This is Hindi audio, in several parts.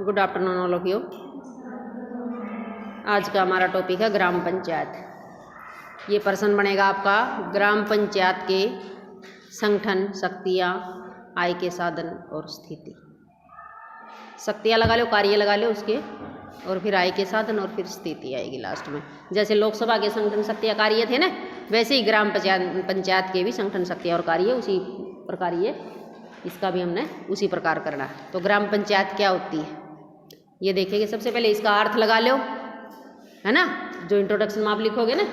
Good afternoon all of you. आज का हमारा टॉपिक है ग्राम पंचायत। ये प्रश्न बनेगा आपका ग्राम पंचायत के संगठन, शक्तियाँ, आय के साधन और स्थिति। शक्तियाँ लगा लो, कार्य लगा लो उसके, और फिर आय के साधन और फिर स्थिति आएगी लास्ट में। जैसे लोकसभा के संगठन, शक्तियाँ, कार्य थे ना, वैसे ही ग्राम पंचायत के भी संगठन, शक्तियाँ और कार्य उसी प्रकार ये इसका भी हमने उसी प्रकार करना है। तो ग्राम पंचायत क्या होती है ये देखेंगे। सबसे पहले इसका अर्थ लगा लो, है ना, जो इंट्रोडक्शन में आप लिखोगे ना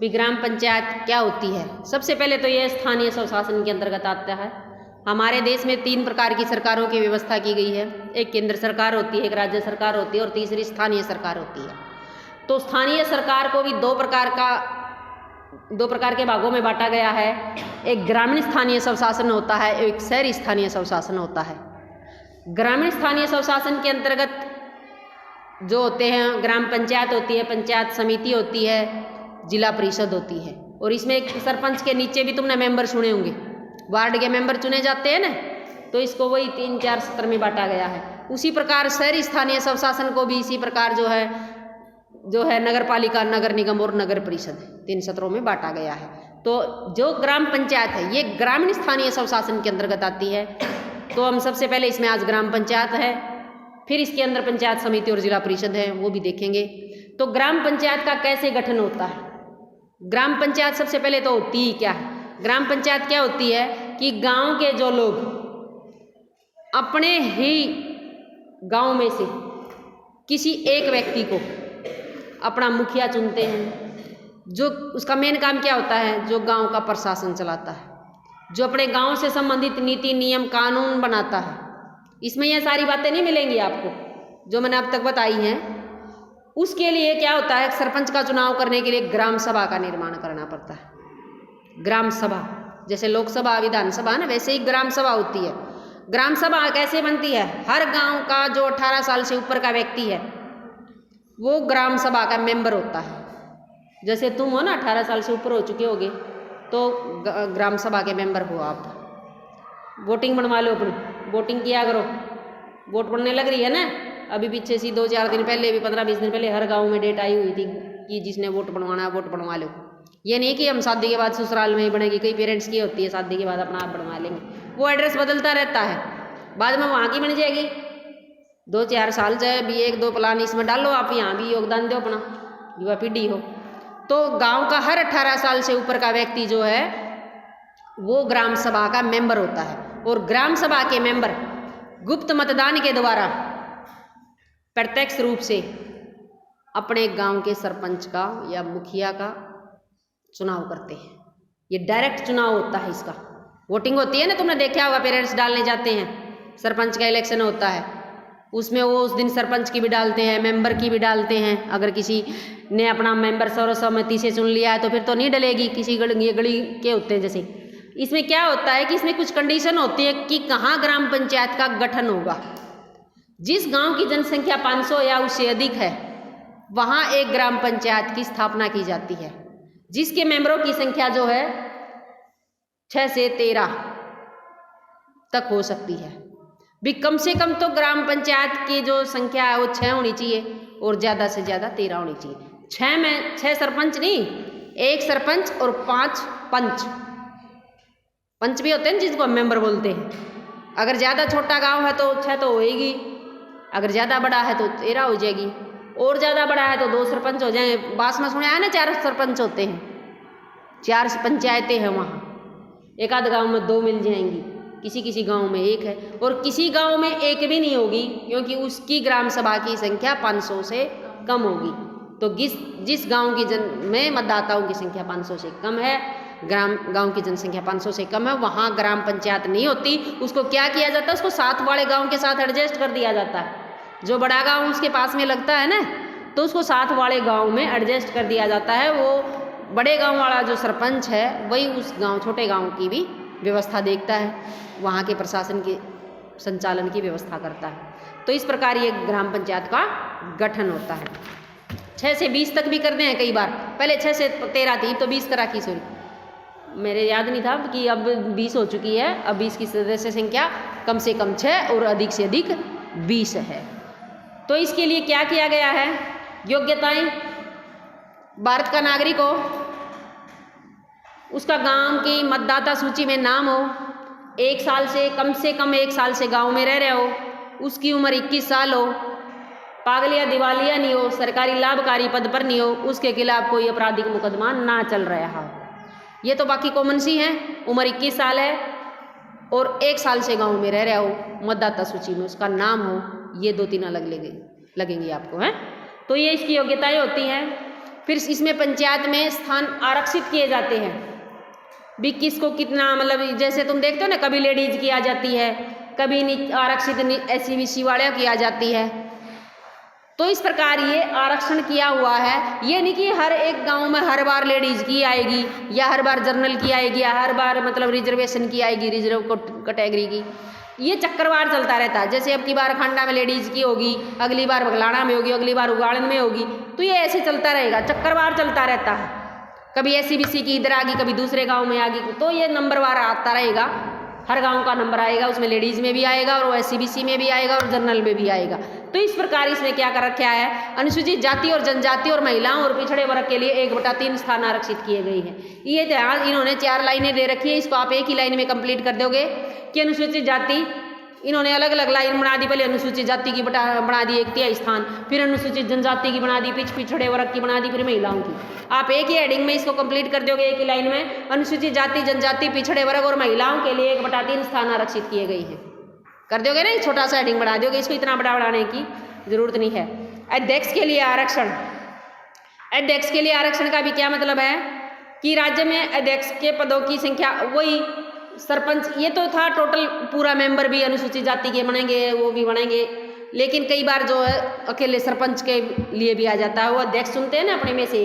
भी ग्राम पंचायत क्या होती है। सबसे पहले तो ये स्थानीय स्वशासन के अंतर्गत आता है। हमारे देश में 3 प्रकार की सरकारों की व्यवस्था की गई है। एक केंद्र सरकार होती है, एक राज्य सरकार होती है और तीसरी स्थानीय सरकार होती है। तो स्थानीय सरकार को भी दो प्रकार के भागों में बांटा गया है। एक ग्रामीण स्थानीय स्वशासन होता है, एक शहरी स्थानीय स्वशासन होता है। ग्रामीण स्थानीय स्वशासन के अंतर्गत जो होते हैं ग्राम पंचायत होती है, पंचायत समिति होती है, जिला परिषद होती है, और इसमें एक सरपंच के नीचे भी तुमने मेंबर सुने होंगे, वार्ड के मेंबर चुने जाते हैं ना, तो इसको वही 3-4 सत्र में बांटा गया है। उसी प्रकार शहरी स्थानीय स्वशासन को भी इसी प्रकार जो है नगर पालिका, नगर निगम और नगर परिषद 3 सत्रों में बांटा गया है। तो जो ग्राम पंचायत है ये ग्रामीण स्थानीय स्वशासन के अंतर्गत आती है। तो हम सबसे पहले इसमें आज ग्राम पंचायत है, फिर इसके अंदर पंचायत समिति और जिला परिषद है, वो भी देखेंगे। तो ग्राम पंचायत का कैसे गठन होता है। ग्राम पंचायत सबसे पहले तो होती ही क्या है। ग्राम पंचायत क्या होती है कि गांव के जो लोग अपने ही गांव में से किसी एक व्यक्ति को अपना मुखिया चुनते हैं। जो उसका मेन काम क्या होता है, जो गांव का प्रशासन चलाता है, जो अपने गांव से संबंधित नीति नियम कानून बनाता है। इसमें यह सारी बातें नहीं मिलेंगी आपको जो मैंने अब तक बताई हैं। उसके लिए क्या होता है, सरपंच का चुनाव करने के लिए ग्राम सभा का निर्माण करना पड़ता है। ग्राम सभा जैसे लोकसभा, विधानसभा ना, वैसे ही ग्राम सभा होती है। ग्राम सभा कैसे बनती है, हर गांव का जो 18 साल से ऊपर का व्यक्ति है वो ग्राम सभा का मेंबर होता है। जैसे तुम हो ना, 18 साल से ऊपर हो चुके होगे, तो ग्राम सभा के मेंबर हो आप। वोटिंग बनवा लो अपनी, वोटिंग किया करो। वोट पड़ने लग रही है ना, अभी पीछे से 2-4 दिन पहले भी, 15-20 दिन पहले हर गांव में डेट आई हुई थी कि जिसने वोट बनवाना है वोट बनवा लो। ये नहीं कि हम शादी के बाद ससुराल में ही बनेगी, कई पेरेंट्स की होती है शादी के बाद अपना आप बनवा लेंगे, वो एड्रेस बदलता रहता है, बाद में वहाँ की बन जाएगी। 2-4 साल जाए भी 1-2 प्लान इसमें डालो, आप यहाँ भी योगदान दो अपना, युवा पीढ़ी हो। तो गांव का हर 18 साल से ऊपर का व्यक्ति जो है वो ग्राम सभा का मेंबर होता है। और ग्राम सभा के मेंबर गुप्त मतदान के द्वारा प्रत्यक्ष रूप से अपने गांव के सरपंच का या मुखिया का चुनाव करते हैं। ये डायरेक्ट चुनाव होता है, इसका वोटिंग होती है ना, तुमने देखा होगा, पेरेंट्स डालने जाते हैं, सरपंच का इलेक्शन होता है, उसमें वो उस दिन सरपंच की भी डालते हैं, मेंबर की भी डालते हैं। अगर किसी ने अपना मेंबर सर्वसम्मति से चुन लिया है तो फिर तो नहीं डलेगी, किसी गली के होते हैं जैसे। इसमें क्या होता है कि इसमें कुछ कंडीशन होती है कि कहाँ ग्राम पंचायत का गठन होगा। जिस गांव की जनसंख्या 500 या उससे अधिक है वहाँ एक ग्राम पंचायत की स्थापना की जाती है, जिसके मेंबरों की संख्या जो है 6 से 13 तक हो सकती है। भी कम से कम तो ग्राम पंचायत की जो संख्या है वो 6 होनी चाहिए और ज़्यादा से ज़्यादा 13 होनी चाहिए। 6 में 6 सरपंच नहीं, 1 सरपंच और 5 पंच भी होते हैं जिसको हम मेंबर बोलते हैं। अगर ज़्यादा छोटा गांव है तो 6 तो होएगी, अगर ज़्यादा बड़ा है तो 13 हो जाएगी, और ज़्यादा बड़ा है तो 2 सरपंच हो जाएंगे। बास में सुना है ना 4 सरपंच होते हैं, 4 पंचायतें हैं वहाँ, एक आध गाँव में 2 मिल जाएंगी, किसी गांव में 1 है, और किसी गांव में 1 भी नहीं होगी क्योंकि उसकी ग्राम सभा की संख्या 500 से कम होगी। तो जिस गांव की में मतदाताओं की संख्या 500 से कम है, गांव की जनसंख्या 500 से कम है, वहाँ ग्राम पंचायत नहीं होती। उसको क्या किया जाता है, उसको साथ वाले गाँव के साथ एडजस्ट कर दिया जाता है। जो बड़ा गाँव उसके पास में लगता है ना, तो उसको साथ वाले गाँव में एडजस्ट कर दिया जाता है। वो बड़े गाँव वाला जो सरपंच है वही उस छोटे गाँव की भी व्यवस्था देखता है, वहाँ के प्रशासन के संचालन की व्यवस्था करता है। तो इस प्रकार ये ग्राम पंचायत का गठन होता है। 6 से 20 तक भी करते हैं कई बार, पहले 6 से 13 थी तो 20 करा की, सॉरी मेरे याद नहीं था कि अब 20 हो चुकी है। अब 20 की सदस्य संख्या कम से कम 6 और अधिक से अधिक 20 है। तो इसके लिए क्या किया गया है, योग्यताएं, भारत का नागरिक हो, उसका गांव की मतदाता सूची में नाम हो, 1 साल से कम 1 साल से गांव में रह रहे हो, उसकी उम्र 21 साल हो, पागल या दिवालिया नहीं हो, सरकारी लाभकारी पद पर नहीं हो, उसके खिलाफ कोई आपराधिक मुकदमा ना चल रहा हो। ये तो बाकी कॉमन सी हैं, उम्र 21 साल है और 1 साल से गांव में रह रहा हो, मतदाता सूची में उसका नाम हो, ये 2-3 अलग लगेंगी आपको, हैं। तो ये इसकी योग्यताएं होती हैं। फिर इसमें पंचायत में स्थान आरक्षित किए जाते हैं भी, किसको कितना, मतलब जैसे तुम देखते हो ना, कभी लेडीज की आ जाती है, कभी आरक्षित SC/BC वाले की आ जाती है। तो इस प्रकार ये आरक्षण किया हुआ है। ये नहीं कि हर एक गांव में हर बार लेडीज की आएगी या हर बार जनरल की आएगी या हर बार मतलब रिजर्वेशन की आएगी, रिजर्व कैटेगरी की। ये चक्करवार चलता रहता है। जैसे अब की बार खांडा में लेडीज की होगी, अगली बार बगलाना में होगी, अगली बार उगाड़न में होगी, तो ये ऐसे चलता रहेगा, चक्करवार चलता रहता है। कभी SC/BC की इधर आ गई, कभी दूसरे गांव में आ गई, तो ये नंबरवार आता रहेगा। हर गांव का नंबर आएगा, उसमें लेडीज में भी आएगा और SC/BC में भी आएगा और जनरल में भी आएगा। तो इस प्रकार इसमें क्या कर रखा है, अनुसूचित जाति और जनजाति और महिलाओं और पिछड़े वर्ग के लिए 1/3 स्थान आरक्षित किए गए हैं। ये ध्यान, इन्होंने 4 लाइनें दे रखी है, इसको आप एक ही लाइन में कंप्लीट कर दोगे कि अनुसूचित जाति, इन्होंने अलग अलग लाइन बना दी। पहले अनुसूचित जाति की बना दी 1/3 स्थान, फिर अनुसूचित जनजाति की बना दी, पिछड़े वर्ग की बना दी, फिर महिलाओं की। आप एक ही हेडिंग में इसको कंप्लीट कर दोगे, एक ही लाइन में। अनुसूचित जाति, जनजाति, पिछड़े वर्ग और महिलाओं के लिए 1/3 स्थान आरक्षित किए गए हैं। कर दोगे ना, छोटा सा हेडिंग बढ़ा दोगे, इसको इतना बड़ा बढ़ाने की जरूरत नहीं है। अध्यक्ष के लिए आरक्षण, अध्यक्ष के लिए आरक्षण का भी क्या मतलब है कि राज्य में अध्यक्ष के पदों की संख्या, वही सरपंच, ये तो था टोटल पूरा मेंबर भी अनुसूचित जाति के बनेंगे, वो भी बनेंगे, लेकिन कई बार जो है अकेले सरपंच के लिए भी आ जाता है। वो अध्यक्ष चुनते हैं ना, अपने में से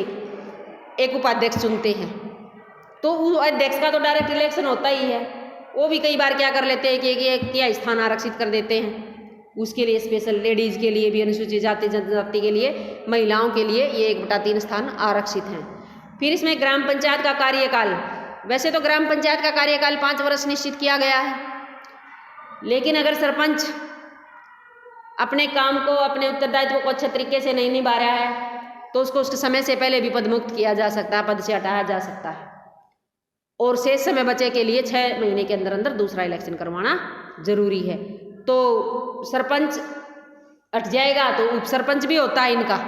एक उपाध्यक्ष चुनते हैं, तो वो अध्यक्ष का तो डायरेक्ट इलेक्शन होता ही है। वो भी कई बार क्या कर लेते हैं कि क्या स्थान आरक्षित कर देते हैं, उसके लिए स्पेशल लेडीज के लिए भी, अनुसूचित जाति जनजाति के लिए, महिलाओं के लिए ये 1/3 स्थान आरक्षित हैं। फिर इसमें ग्राम पंचायत का कार्यकाल, वैसे तो ग्राम पंचायत का कार्यकाल 5 वर्ष निश्चित किया गया है, लेकिन अगर सरपंच अपने काम को, अपने उत्तरदायित्व को अच्छे तरीके से नहीं निभा रहा है तो उसको उसके समय से पहले भी पदमुक्त किया जा सकता है, पद से हटाया जा सकता है। और शेष समय बचे के लिए 6 महीने के अंदर अंदर दूसरा इलेक्शन करवाना जरूरी है। तो सरपंच हट जाएगा तो उप सरपंच भी होता है इनका,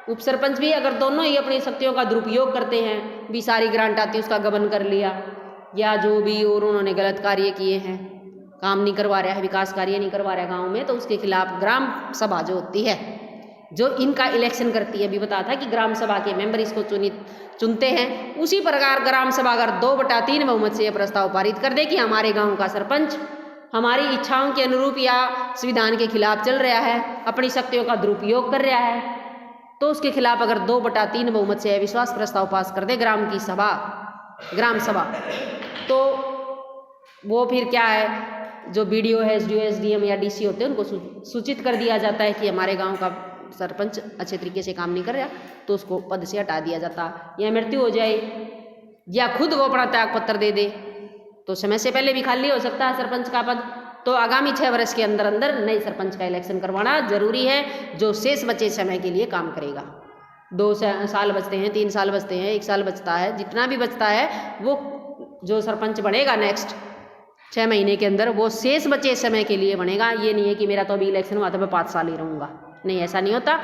उप सरपंच भी, अगर दोनों ही अपनी शक्तियों का दुरुपयोग करते हैं, भी सारी ग्रांट आती है उसका गबन कर लिया, या जो भी और उन्होंने गलत कार्य किए हैं, काम नहीं करवा रहा है, विकास कार्य नहीं करवा रहा है गाँव में, तो उसके खिलाफ ग्राम सभा जो होती है, जो इनका इलेक्शन करती है, अभी बताया था कि ग्राम सभा के मेंबर इसको चुनते हैं। उसी प्रकार ग्राम सभा अगर 2/3 बहुमत से यह प्रस्ताव पारित कर दे कि हमारे गाँव का सरपंच हमारी इच्छाओं के अनुरूप या संविधान के खिलाफ चल रहा है, अपनी शक्तियों का दुरुपयोग कर रहा है, तो उसके खिलाफ अगर 2/3 बहुमत से अविश्वास प्रस्ताव पास कर दे ग्राम सभा, तो वो फिर क्या है, जो BDO है, SDO, SDM या DC होते हैं, उनको सूचित कर दिया जाता है कि हमारे गांव का सरपंच अच्छे तरीके से काम नहीं कर रहा, तो उसको पद से हटा दिया जाता, या मृत्यु हो जाए या खुद वो अपना त्याग पत्र दे दे, तो समय से पहले भी खाली हो सकता है सरपंच का पद। तो आगामी 6 वर्ष के अंदर अंदर नए सरपंच का इलेक्शन करवाना जरूरी है, जो शेष बचे समय के लिए काम करेगा। 2 साल बचते हैं, 3 साल बचते हैं, 1 साल बचता है, जितना भी बचता है वो जो सरपंच बनेगा नेक्स्ट 6 महीने के अंदर, वो शेष बचे समय के लिए बनेगा। ये नहीं है कि मेरा तो अभी इलेक्शन हुआ तो मैं 5 साल ही रहूँगा, नहीं, ऐसा नहीं होता।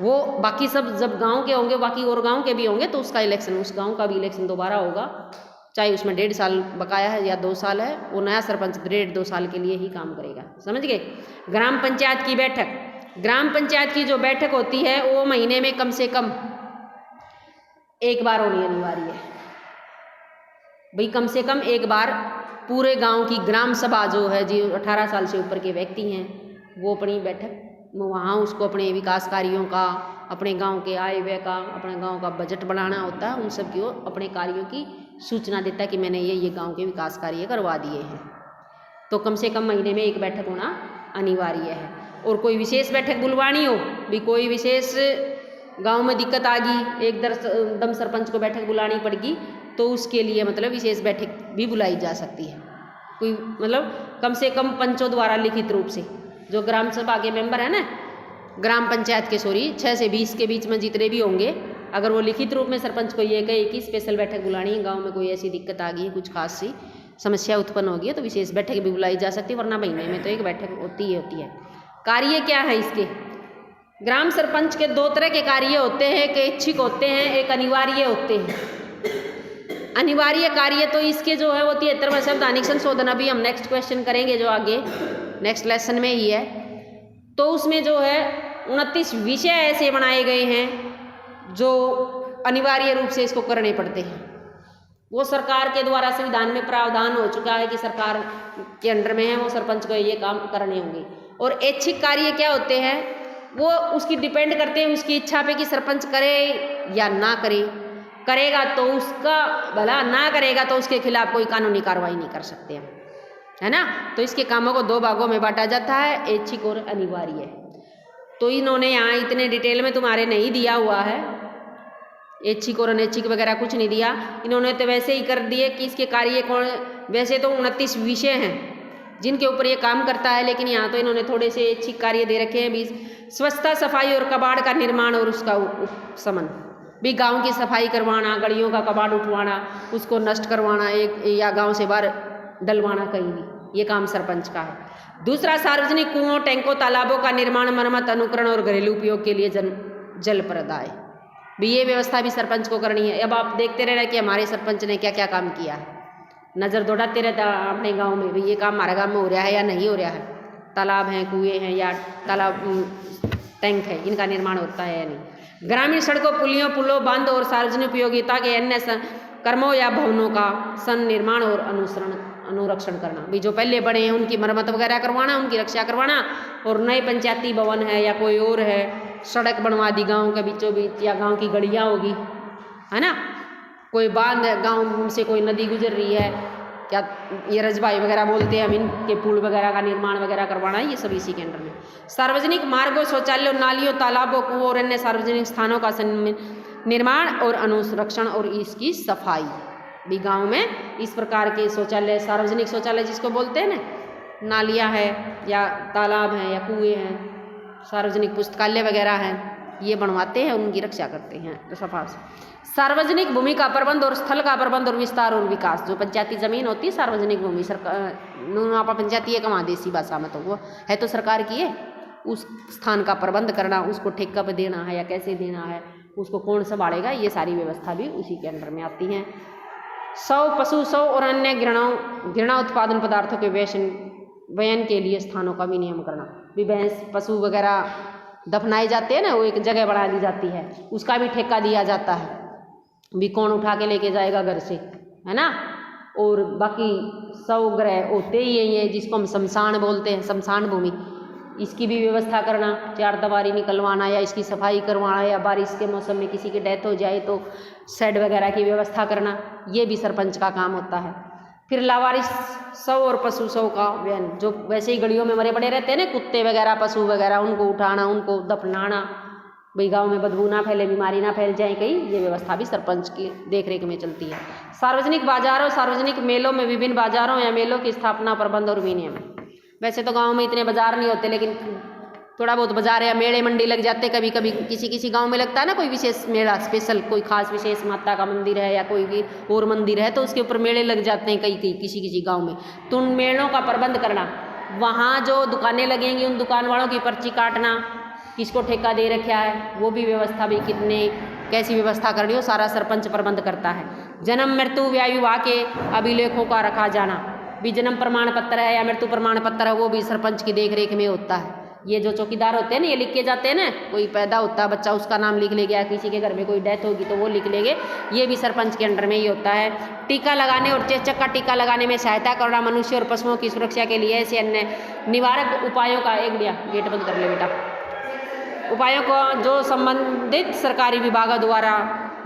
वो बाकी सब जब गाँव के होंगे, बाकी और गाँव के भी होंगे, तो उसका इलेक्शन, उस गाँव का भी इलेक्शन दोबारा होगा, चाहे उसमें 1.5 साल बकाया है या 2 साल है, वो नया सरपंच 1.5-2 साल के लिए ही काम करेगा, समझ गए। ग्राम पंचायत की बैठक, ग्राम पंचायत की जो बैठक होती है वो महीने में कम से कम 1 बार होनी अनिवार्य है भाई, कम से कम 1 बार पूरे गांव की ग्राम सभा जो है, जो 18 साल से ऊपर के व्यक्ति हैं, वो अपनी बैठक वहाँ उसको अपने विकास कार्यों का, अपने गांव के आय व्यय का, अपने गांव का बजट बनाना होता है, उन सब की अपने कार्यों की सूचना देता है कि मैंने ये गांव के विकास कार्य करवा दिए हैं। तो कम से कम महीने में 1 बैठक होना अनिवार्य है। और कोई विशेष बैठक बुलवानी हो भी, कोई विशेष गांव में दिक्कत आ गई, एकदम सरपंच को बैठक बुलानी पड़गी, तो उसके लिए मतलब विशेष बैठक भी बुलाई जा सकती है। कोई मतलब कम से कम पंचों द्वारा लिखित रूप से, जो ग्राम सभा के मेंबर है ना, ग्राम पंचायत के 6 से 20 के बीच में जितने भी होंगे, अगर वो लिखित रूप में सरपंच को ये कहे कि स्पेशल बैठक बुलानी है, गांव में कोई ऐसी दिक्कत आ गई है, कुछ खास सी समस्या उत्पन्न होगी है तो विशेष बैठक भी बुलाई जा सकती है, वरना महीने में तो एक बैठक होती है। कार्य क्या है इसके? ग्राम सरपंच के 2 तरह के कार्य होते हैं, एक ऐच्छिक होते हैं, एक अनिवार्य होते हैं। अनिवार्य कार्य तो इसके जो है वो 73वां संवैधानिक संशोधन अभी हम नेक्स्ट क्वेश्चन करेंगे जो आगे नेक्स्ट लेसन में ही है, तो उसमें जो है 29 विषय ऐसे बनाए गए हैं जो अनिवार्य रूप से इसको करने पड़ते हैं। वो सरकार के द्वारा संविधान में प्रावधान हो चुका है कि सरकार के अंडर में है, वो सरपंच को ये काम करने होंगे। और ऐच्छिक कार्य क्या होते हैं, वो उसकी डिपेंड करते हैं उसकी इच्छा पे कि सरपंच करे या ना करे। करेगा तो उसका भला, ना करेगा तो उसके खिलाफ कोई कानूनी कार्रवाई नहीं कर सकते हम, है ना। तो इसके कामों को 2 भागों में बांटा जाता है, ऐच्छिक और अनिवार्य। तो इन्होंने यहाँ इतने डिटेल में तुम्हारे नहीं दिया हुआ है, ऐच्छिक और अनैच्छिक वगैरह कुछ नहीं दिया, इन्होंने तो वैसे ही कर दिए कि इसके कार्य कौन। वैसे तो 29 विषय हैं जिनके ऊपर ये काम करता है, लेकिन यहाँ तो इन्होंने थोड़े से ऐच्छिक कार्य दे रखे हैं भी। स्वच्छता, सफाई और कबाड़ का निर्माण और उसका उपशमन, भी गांव की सफाई करवाना, गलियों का कबाड़ उठवाना, उसको नष्ट करवाना, एक या गांव से बाहर डलवाना कहीं भी, ये काम सरपंच का है। दूसरा, सार्वजनिक कुओं, टैंकों, तालाबों का निर्माण, मरम्मत, अनुकरण और घरेलू उपयोग के लिए जल प्रदाय, भी ये व्यवस्था भी सरपंच को करनी है। अब आप देखते रहना कि हमारे सरपंच ने क्या क्या काम किया है, नज़र दौड़ाते रहता अपने गांव में, भी ये काम हमारे गांव में हो रहा है या नहीं हो रहा है, तालाब हैं, कुएं हैं या तालाब टैंक है, इनका निर्माण होता है या नहीं। ग्रामीण सड़कों, पुलियों, पुलों, बांध और सार्वजनिक उपयोगिता के अन्य कर्मों या भवनों का निर्माण और अनुरक्षण करना, भी जो पहले बने हैं उनकी मरम्मत वगैरह करवाना, उनकी रक्षा करवाना, और नए पंचायती भवन है या कोई और है, सड़क बनवा दी गांव के बीचों बीच, या गांव की गलियां होगी, है ना, कोई बांध है, गांव से कोई नदी गुजर रही है, क्या ये रजबाई वगैरह बोलते हैं हम, इनके पुल वगैरह का निर्माण वगैरह करवाना, ये सब इसी के अंडर में। सार्वजनिक मार्गों, शौचालयों, नालियों, तालाबों, कुओं और अन्य सार्वजनिक स्थानों का निर्माण और अनुरक्षण और इसकी सफाई, भी गांव में इस प्रकार के शौचालय, सार्वजनिक शौचालय जिसको बोलते हैं ना, नालियाँ हैं या तालाब हैं या कुएँ हैं, सार्वजनिक पुस्तकालय वगैरह हैं, ये बनवाते हैं, उनकी रक्षा करते हैं तो सफा से। सार्वजनिक भूमि का प्रबंध और स्थल का प्रबंध और विस्तार और विकास, जो पंचायती जमीन होती है सार्वजनिक भूमि, सरकार आपा पंचायती कमा देसी भाषा में, तो वो है तो सरकार की है, उस स्थान का प्रबंध करना, उसको ठेका पे देना है या कैसे देना है, उसको कौन संभालेगा, ये सारी व्यवस्था भी उसी के अंडर में आती हैं। शव, पशु शव और अन्य घृणा उत्पादन पदार्थों के वयन के लिए स्थानों का विनियम करना, भी भैंस पशु वगैरह दफनाए जाते हैं ना, वो एक जगह बना दी जाती है, उसका भी ठेका दिया जाता है, भी कौन उठा के लेके जाएगा घर से, है ना। और बाकी शव ग्रह होते ही है जिसको हम शमशान बोलते हैं, शमशान भूमि, इसकी भी व्यवस्था करना, 4 दीवारी निकलवाना या इसकी सफाई करवाना, या बारिश के मौसम में किसी की डेथ हो जाए तो शेड वगैरह की व्यवस्था करना, ये भी सरपंच का काम होता है। फिर लावारिस शव और पशु शव का व्यन, जो वैसे ही गलियों में मरे पड़े रहते हैं ना, कुत्ते वगैरह, पशु वगैरह, उनको उठाना, उनको दफनाना, भाई गाँव में बदबू ना फैले, बीमारी ना फैल जाए कहीं, ये व्यवस्था भी सरपंच की देखरेख में चलती है। सार्वजनिक बाजारों, सार्वजनिक मेलों में विभिन्न बाजारों या मेलों की स्थापना, प्रबंध और विनियम। वैसे तो गांव में इतने बाजार नहीं होते, लेकिन थोड़ा बहुत बाजार या मेले मंडी लग जाते, कभी कभी किसी गांव में लगता है ना कोई विशेष मेला, स्पेशल कोई खास विशेष माता का मंदिर है या कोई भी और मंदिर है, तो उसके ऊपर मेले लग जाते हैं कई किसी गांव में, तो उन मेलों का प्रबंध करना, वहाँ जो दुकानें लगेंगी उन दुकान वालों की पर्ची काटना, किसको ठेका दे रखा है, वो भी व्यवस्था भी कैसी व्यवस्था करनी हो, सारा सरपंच प्रबंध करता है। जन्म, मृत्यु, व्याह, विवाह के अभिलेखों का रखा जाना, भी जन्म प्रमाण पत्र है या मृत्यु प्रमाण पत्र है, वो भी सरपंच की देखरेख में होता है। ये जो चौकीदार होते हैं ना, ये लिख के जाते हैं ना, कोई पैदा होता है बच्चा, उसका नाम लिख ले गया, किसी के घर में कोई डेथ होगी तो वो लिख लेंगे, ये भी सरपंच के अंडर में ही होता है। टीका लगाने और चेचक का टीका लगाने में सहायता करना, मनुष्य और पशुओं की सुरक्षा के लिए ऐसे अन्य निवारक उपायों का, एक दिया गेट बंद कर ले बेटा, उपायों को जो संबंधित सरकारी विभागों द्वारा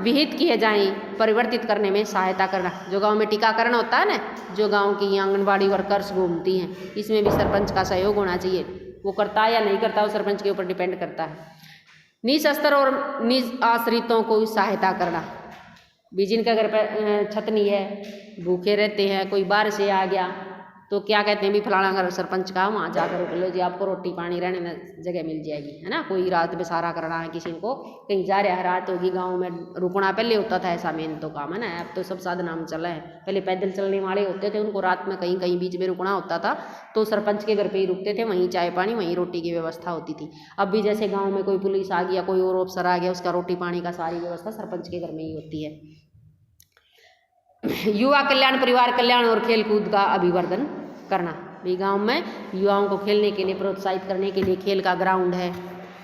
विहित किए जाएं, परिवर्तित करने में सहायता करना। जो गांव में टीकाकरण होता है ना, जो गांव की आंगनबाड़ी वर्कर्स घूमती हैं, इसमें भी सरपंच का सहयोग होना चाहिए, वो करता है या नहीं करता वो सरपंच के ऊपर डिपेंड करता है। निज स्तर और निज आश्रितों को सहायता करना, भी जिनका घर पर छत नहीं है, भूखे रहते हैं, कोई बाहर से आ गया तो क्या कहते हैं भी फलाना घर सरपंच का वहाँ जाकर रुक लो जी, आपको रोटी पानी रहने में जगह मिल जाएगी, है ना। कोई रात बेसारा करना है, किसी को कहीं जा रहा है, रात होगी, गांव में रुकना पहले होता था ऐसा मेन तो काम, है ना। अब तो सब साधन हम चला है, पहले पैदल चलने वाले होते थे, उनको रात में कहीं कहीं बीच में रुकना होता था तो सरपंच के घर पे ही रुकते थे, वहीं चाय पानी वहीं रोटी की व्यवस्था होती थी। अब भी जैसे गाँव में कोई पुलिस आ गया, कोई और अफसर आ गया, उसका रोटी पानी का सारी व्यवस्था सरपंच के घर में ही होती है। युवा कल्याण, परिवार कल्याण और खेलकूद का अभिवर्धन करना, भी गांव में युवाओं को खेलने के लिए प्रोत्साहित करने के लिए खेल का ग्राउंड है,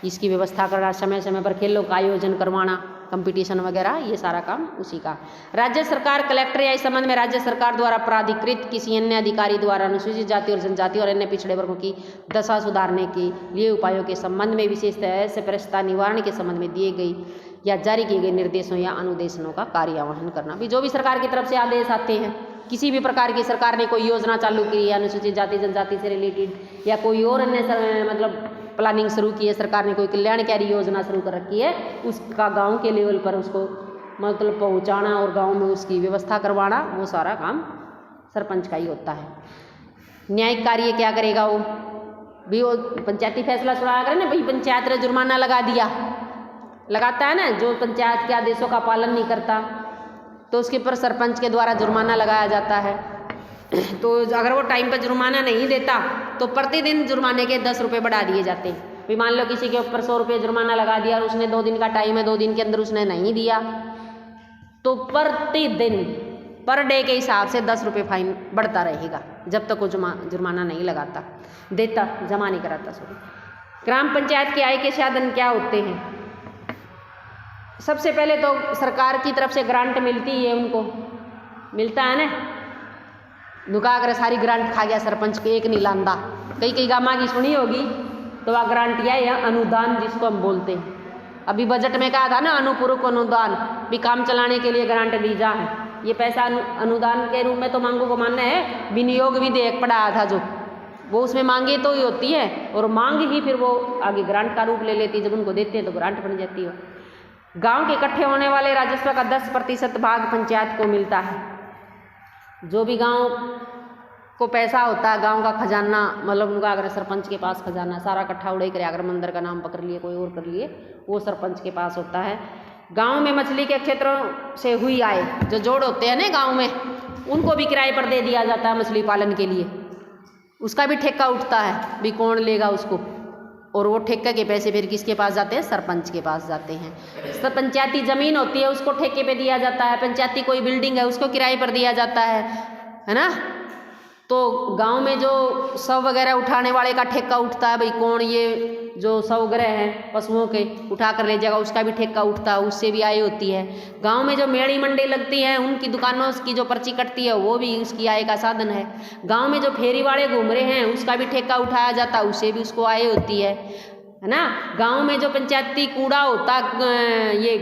इसकी व्यवस्था करना, समय समय पर खेलों का आयोजन करवाना, कंपटीशन वगैरह, ये सारा काम उसी का। राज्य सरकार, कलेक्टर या इस संबंध में राज्य सरकार द्वारा प्राधिकृत किसी अन्य अधिकारी द्वारा अनुसूचित जाति और जनजाति और अन्य पिछड़े वर्गों की दशा सुधारने के लिए उपायों के संबंध में, विशेषतः असमप्रसता निवारण के संबंध में दिए गई या जारी किए गए निर्देशों या अनुदेशनों का कार्यवाहन करना। भी जो भी सरकार की तरफ से आदेश आते हैं, किसी भी प्रकार की सरकार ने कोई योजना चालू की है अनुसूचित जाति जनजाति से रिलेटेड, या कोई और अन्य मतलब प्लानिंग शुरू की है, सरकार ने कोई कल्याणकारी योजना शुरू कर रखी है, उसका गांव के लेवल पर उसको मतलब पहुंचाना और गांव में उसकी व्यवस्था करवाना, वो सारा काम सरपंच का ही होता है। न्यायिक कार्य क्या करेगा वो भी, वो पंचायती फैसला सुनाया करे ना, भाई पंचायत ने जुर्माना लगा दिया, लगाता है ना, जो पंचायत के आदेशों का पालन नहीं करता तो उसके ऊपर सरपंच के द्वारा जुर्माना लगाया जाता है। तो अगर वो टाइम पर जुर्माना नहीं देता तो प्रतिदिन जुर्माने के 10 रुपये बढ़ा दिए जाते हैं। भी मान लो किसी के ऊपर 100 रुपये जुर्माना लगा दिया और उसने 2 दिन का टाइम है, 2 दिन के अंदर उसने नहीं दिया तो प्रतिदिन पर डे के हिसाब से 10 रुपये फाइन बढ़ता रहेगा जब तक वो जुर्माना नहीं लगाता, देता, जमा नहीं कराता। सॉरी। ग्राम पंचायत के आय के साधन क्या होते हैं? सबसे पहले तो सरकार की तरफ से ग्रांट मिलती है, उनको मिलता है ना, नुका कर सारी ग्रांट खा गया सरपंच के, एक नहीं लांदा। कई गामा की सुनी होगी तो वह ग्रांट या अनुदान जिसको हम बोलते हैं। अभी बजट में कहा था ना, अनुपूरक अनुदान भी काम चलाने के लिए ग्रांट दी जा है। ये पैसा अनुदान के रूप में तो मांगों को मानना है, विनियोग विधेयक पढ़ाया था जो, वो उसमें मांगे तो ही होती है और मांग ही फिर वो आगे ग्रांट का रूप ले लेती है। जब उनको देते हैं तो ग्रांट बन जाती है। गांव के इकट्ठे होने वाले राजस्व का 10% भाग पंचायत को मिलता है। जो भी गांव को पैसा होता है, गांव का खजाना, मतलब उनका अगर सरपंच के पास खजाना सारा इकट्ठा उड़े करे, अगर मंदिर का नाम पकड़ लिए, कोई और कर लिए, वो सरपंच के पास होता है। गांव में मछली के क्षेत्रों से हुई आय, जो जोड़ होते हैं ना गांव में, उनको भी किराए पर दे दिया जाता है मछली पालन के लिए, उसका भी ठेका उठता है, भी कौन लेगा उसको, और वो ठेके के पैसे फिर किसके पास जाते हैं? सरपंच के पास जाते हैं। पंचायती जमीन होती है उसको ठेके पे दिया जाता है, पंचायती कोई बिल्डिंग है उसको किराए पर दिया जाता है ना। तो गांव में जो शव वगैरह उठाने वाले का ठेका उठता है, भाई कौन ये जो शव ग्रह हैं पशुओं के उठा कर ले जाएगा, उसका भी ठेका उठता है, उससे भी आय होती है। गांव में जो मेड़ी मंडी लगती है, उनकी दुकानों की जो पर्ची कटती है, वो भी उसकी आय का साधन है। गांव में जो फेरी वाले घूम रहे हैं, उसका भी ठेका उठाया जाता है, उससे भी उसको आय होती है ना। गांव में जो पंचायती कूड़ा होता, ये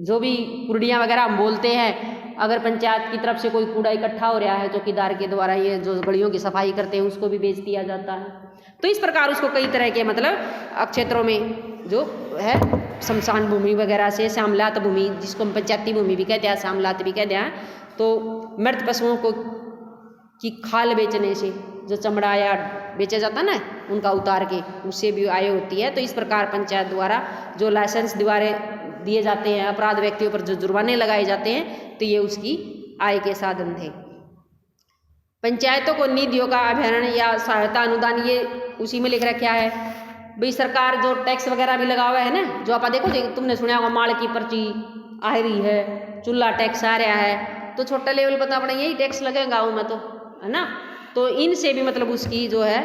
जो भी कुर्डियाँ वगैरह हम बोलते हैं, अगर पंचायत की तरफ से कोई कूड़ा इकट्ठा हो रहा है, चौकीदार के द्वारा ये जो गलियों की सफाई करते हैं, उसको भी बेच दिया जाता है। तो इस प्रकार उसको कई तरह के मतलब क्षेत्रों में जो है शमशान भूमि वगैरह से, श्यामलात भूमि जिसको हम पंचायती भूमि भी कहते हैं, श्यामलात भी कहते हैं, तो मृत पशुओं को की खाल बेचने से जो चमड़ा या बेचा जाता है ना, उनका उतार के, उससे भी आय होती है। तो इस प्रकार पंचायत द्वारा जो लाइसेंस दिए जाते हैं, अपराध व्यक्तियों पर जो जुर्माने लगाए जाते हैं, तो ये उसकी आय के साधन थे। पंचायतों को निधियों का अभ्यारण या सहायता अनुदान, ये उसी में लिख रखा है। भाई सरकार जो टैक्स वगैरह भी लगा हुआ है ना, जो आप देखो तुमने सुना होगा माल की पर्ची आ रही है, चूल्हा टैक्स आ रहा है, तो छोटा लेवल पर तो अपना यही टैक्स लगेगा गाँव में, तो है ना। तो इनसे भी मतलब उसकी जो है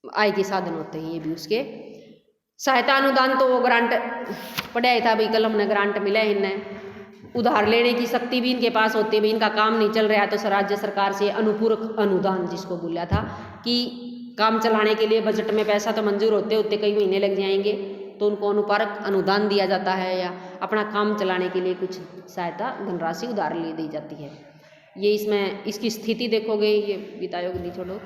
आय के साधन होते हैं। ये भी उसके सहायता अनुदान, तो वो ग्रांट पढ़ाया था भाई, कल हमने ग्रांट मिला है, इन्हें उधार लेने की शक्ति भी इनके पास होती है। भाई इनका काम नहीं चल रहा है तो राज्य सरकार से अनुपूरक अनुदान जिसको बोला था कि काम चलाने के लिए बजट में पैसा तो मंजूर होते होते कई महीने लग जाएंगे, तो उनको अनुपूरक अनुदान दिया जाता है, या अपना काम चलाने के लिए कुछ सहायता धनराशि उधार ले दी जाती है। ये इसमें इसकी स्थिति देखोगे, ये वित्त आयोग नहीं छोड़ो,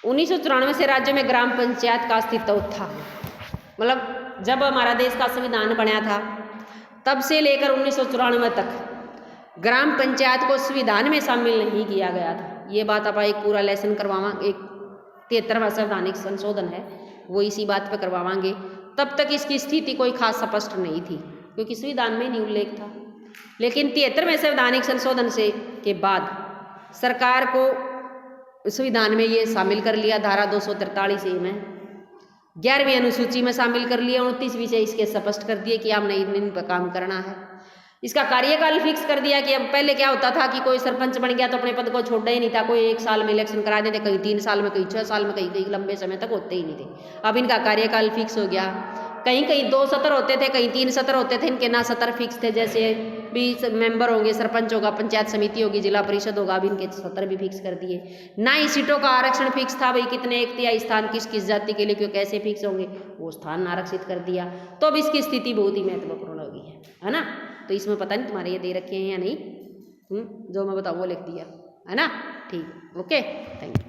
1994 से राज्य में ग्राम पंचायत का अस्तित्व था। मतलब जब हमारा देश का संविधान बना था तब से लेकर 1994 तक ग्राम पंचायत को संविधान में शामिल नहीं किया गया था। ये बात आप एक पूरा लेसन करवावांगे, एक 73वां संवैधानिक संशोधन है वो इसी बात पर करवावांगे। तब तक इसकी स्थिति कोई खास स्पष्ट नहीं थी क्योंकि संविधान में नहीं उल्लेख था। लेकिन 73वें संवैधानिक संशोधन से के बाद सरकार को संविधान में ये शामिल कर लिया, धारा 243 में 11वीं अनुसूची में शामिल कर लिया, 29 विषय इसके स्पष्ट कर दिए कि आपने इन पर काम करना है। इसका कार्यकाल फिक्स कर दिया कि अब पहले क्या होता था कि कोई सरपंच बन गया तो अपने पद को छोड़ना ही नहीं था, कोई 1 साल में इलेक्शन करा देते, कहीं 3 साल में, कहीं 6 साल में, कहीं लंबे समय तक होते ही नहीं थे। अब इनका कार्यकाल फिक्स हो गया, कहीं कहीं 2 सत्र होते थे, कहीं 3 सत्र होते थे, इनके ना सत्र फिक्स थे, जैसे भी मेंबर होंगे, सरपंच होगा, पंचायत समिति होगी, जिला परिषद होगा, अब इनके सत्र भी फिक्स कर दिए। ना ही सीटों का आरक्षण फिक्स था, भाई कितने 1/3 स्थान किस किस जाति के लिए क्यों कैसे फिक्स होंगे, वो स्थान आरक्षित कर दिया। तो अब इसकी स्थिति बहुत ही महत्वपूर्ण हो गई है ना। तो इसमें पता नहीं तुम्हारे ये दे रखे हैं या नहीं, जो मैं बताऊँ वो लिख दिया है ना। ठीक, ओके, थैंक यू।